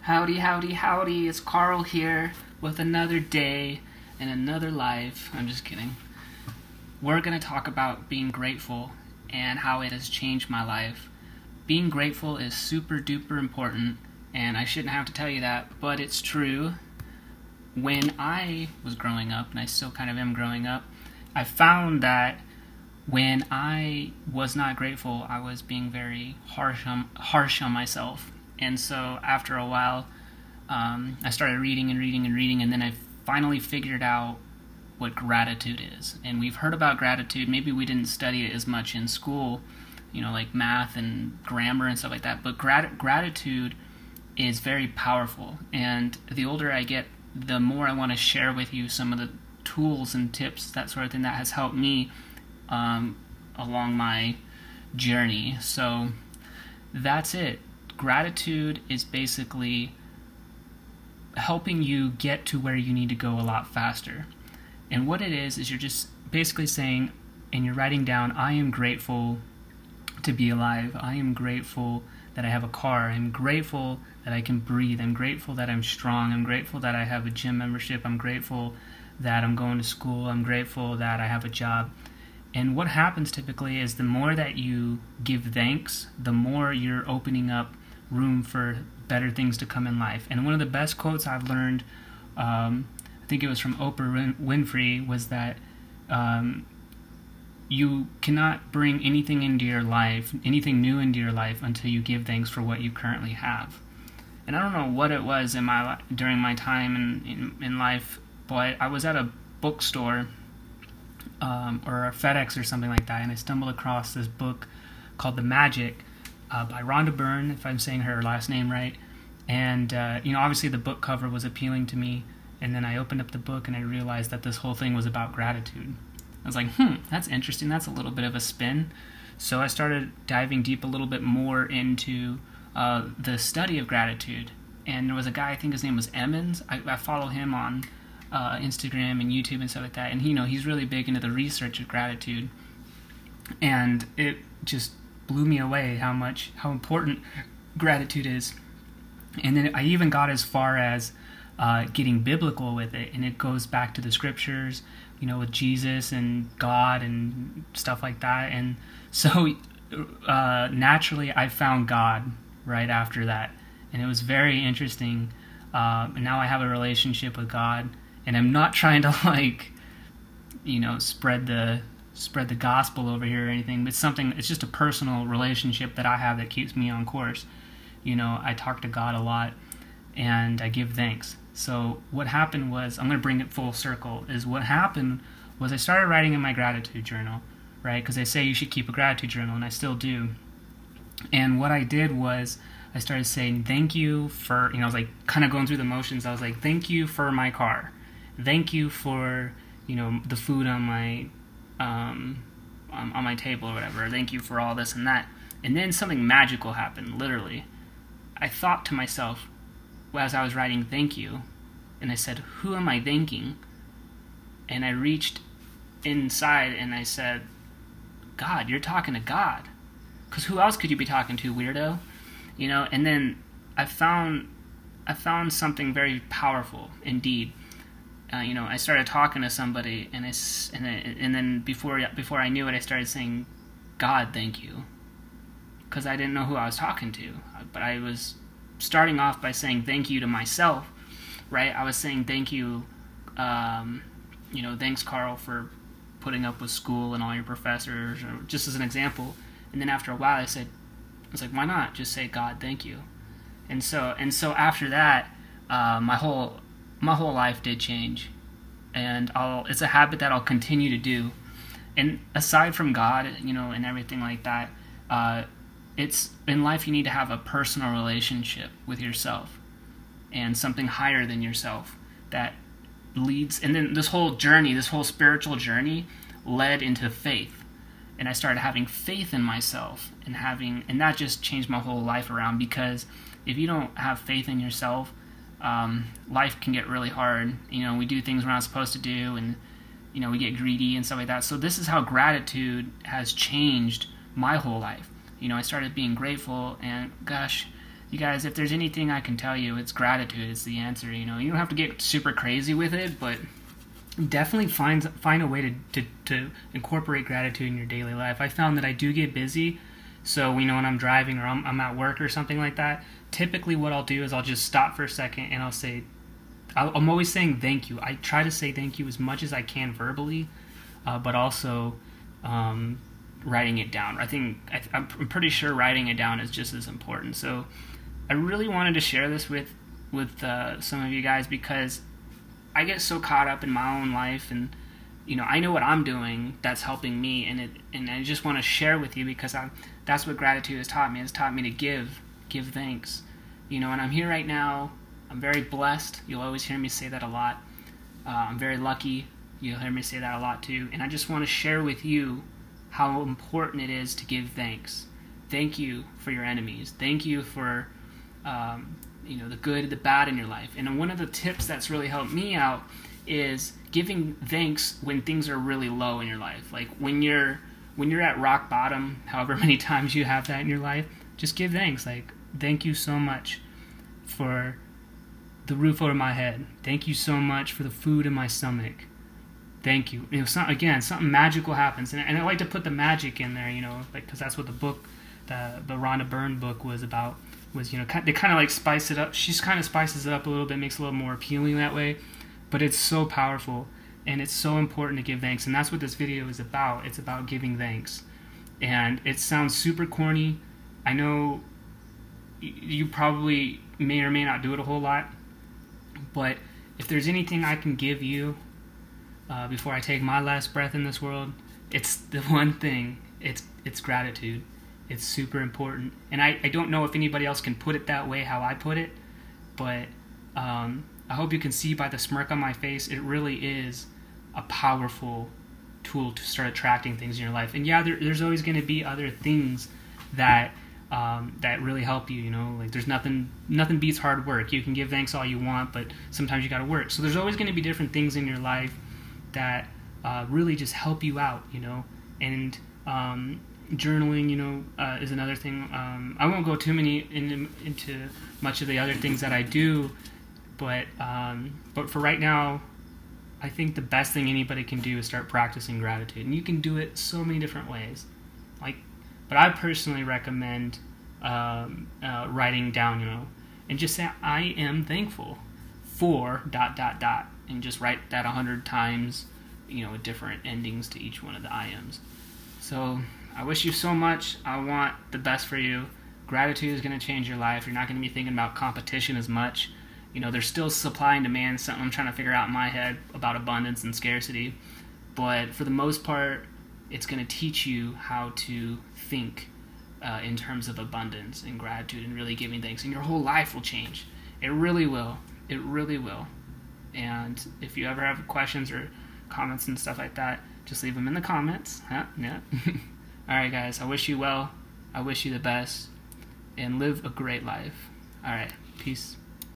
Howdy, howdy, howdy, it's Carl here with another day and another life. I'm just kidding. We're going to talk about being grateful and how it has changed my life. Being grateful is super duper important, and I shouldn't have to tell you that, but it's true. When I was growing up, and I still kind of am growing up, I found that when I was not grateful, I was being very harsh on myself. And so after a while, I started reading, and then I finally figured out what gratitude is. And we've heard about gratitude. Maybe we didn't study it as much in school, like math and grammar and stuff like that. But gratitude is very powerful. And the older I get, the more I want to share with you some of the tools and tips, that sort of thing, that has helped me along my journey. So that's it. Gratitude is basically helping you get to where you need to go a lot faster. And what it is you're just basically saying, and you're writing down, I am grateful to be alive. I am grateful that I have a car. I'm grateful that I can breathe. I'm grateful that I'm strong. I'm grateful that I have a gym membership. I'm grateful that I'm going to school. I'm grateful that I have a job. And what happens typically is the more that you give thanks, the more you're opening up room for better things to come in life. And one of the best quotes I've learned, I think it was from Oprah Winfrey, was that you cannot bring anything into your life, anything new into your life, until you give thanks for what you currently have. And I don't know what it was during my time in life, but I was at a bookstore or a FedEx or something like that, and I stumbled across this book called The Magic by Rhonda Byrne, if I'm saying her last name right. And obviously the book cover was appealing to me, and then I opened up the book and I realized that this whole thing was about gratitude. I was like, that's interesting. That's a little bit of a spin. So I started diving deep a little bit more into the study of gratitude. And there was a guy, I think his name was Emmons. I follow him on Instagram and YouTube and stuff like that. And he's really big into the research of gratitude. And it just blew me away how important gratitude is. And then I even got as far as getting biblical with it, and it goes back to the scriptures, with Jesus and God and stuff like that. And so naturally I found God right after that, and it was very interesting. And now I have a relationship with God, and I'm not trying to spread the gospel over here or anything, but it's just a personal relationship that I have that keeps me on course. I talk to God a lot, and I give thanks. So what happened was, I'm going to bring it full circle, what happened was I started writing in my gratitude journal, right? Because they say you should keep a gratitude journal, and I still do. And what I did was, I started saying thank you for, I was like kind of going through the motions. I was like, thank you for my car. Thank you for, the food on my table or whatever. Thank you for all this and that. And then something magical happened, literally. I thought to myself, as I was writing thank you, and I said, who am I thanking? And I reached inside and I said, God, you're talking to God. Because who else could you be talking to, weirdo? And then I found something very powerful indeed. I started talking to somebody, and then before I knew it, I started saying, God, thank you. Because I didn't know who I was talking to. But I was starting off by saying thank you to myself, right? I was saying thank you, thanks, Carl, for putting up with school and all your professors, or just as an example. And then after a while, I was like, why not just say, God, thank you? And so after that, my whole life did change, and it's a habit that I'll continue to do. And aside from God, and everything like that, it's in life you need to have a personal relationship with yourself and something higher than yourself that leads. And then this whole spiritual journey led into faith. And I started having faith in myself, and that just changed my whole life around, because if you don't have faith in yourself, life can get really hard. We do things we're not supposed to do, and we get greedy and stuff like that. So this is how gratitude has changed my whole life. I started being grateful, and gosh, you guys, if there's anything I can tell you, it's gratitude. It's the answer. You know, you don't have to get super crazy with it, but definitely find a way to incorporate gratitude in your daily life. I found that I do get busy, so when I'm driving or I'm at work or something like that, typically what I'll do is I'll just stop for a second and I'll say, I'm always saying thank you. I try to say thank you as much as I can verbally, but also writing it down. I'm pretty sure writing it down is just as important. So I really wanted to share this with some of you guys, because I get so caught up in my own life, and I know what I'm doing that's helping me, and I just want to share with you, because that's what gratitude has taught me. It's taught me to give thanks. And I'm here right now. I'm very blessed. You'll always hear me say that a lot. I'm very lucky. You'll hear me say that a lot too. And I just want to share with you how important it is to give thanks. Thank you for your enemies. Thank you for the good, the bad in your life. And one of the tips that's really helped me out is giving thanks when things are really low in your life. Like when you're at rock bottom, however many times you have that in your life, just give thanks. Like, thank you so much for the roof over my head. Thank you so much for the food in my stomach. Thank you. Something magical happens, and I like to put the magic in there, because that's what the book, the Rhonda Byrne book was about. Was they kind of like spice it up. She kind of spices it up a little bit, makes it a little more appealing that way. But it's so powerful, and it's so important to give thanks, and that's what this video is about. It's about giving thanks, and it sounds super corny. I know you probably may or may not do it a whole lot, but if there's anything I can give you before I take my last breath in this world, it's the one thing. It's gratitude. It's super important. And I don't know if anybody else can put it that way, how I put it, but I hope you can see by the smirk on my face, it really is a powerful tool to start attracting things in your life. And yeah, there's always going to be other things that really help you. Like there's nothing beats hard work. You can give thanks all you want, but sometimes you got to work. So there's always going to be different things in your life that really just help you out. And journaling, is another thing. I won't go too many into much of the other things that I do, but for right now, I think the best thing anybody can do is start practicing gratitude, and you can do it so many different ways. But I personally recommend writing down, and just say I am thankful for ... and just write that 100 times, with different endings to each one of the I ams. So I wish you so much. I want the best for you. Gratitude is going to change your life. You're not going to be thinking about competition as much. There's still supply and demand, something I'm trying to figure out in my head about abundance and scarcity. But for the most part, it's going to teach you how to think in terms of abundance and gratitude and really giving thanks. And your whole life will change. It really will. It really will. And if you ever have questions or comments and stuff like that, just leave them in the comments. Yeah. Alright guys, I wish you well. I wish you the best. And live a great life. Alright, peace.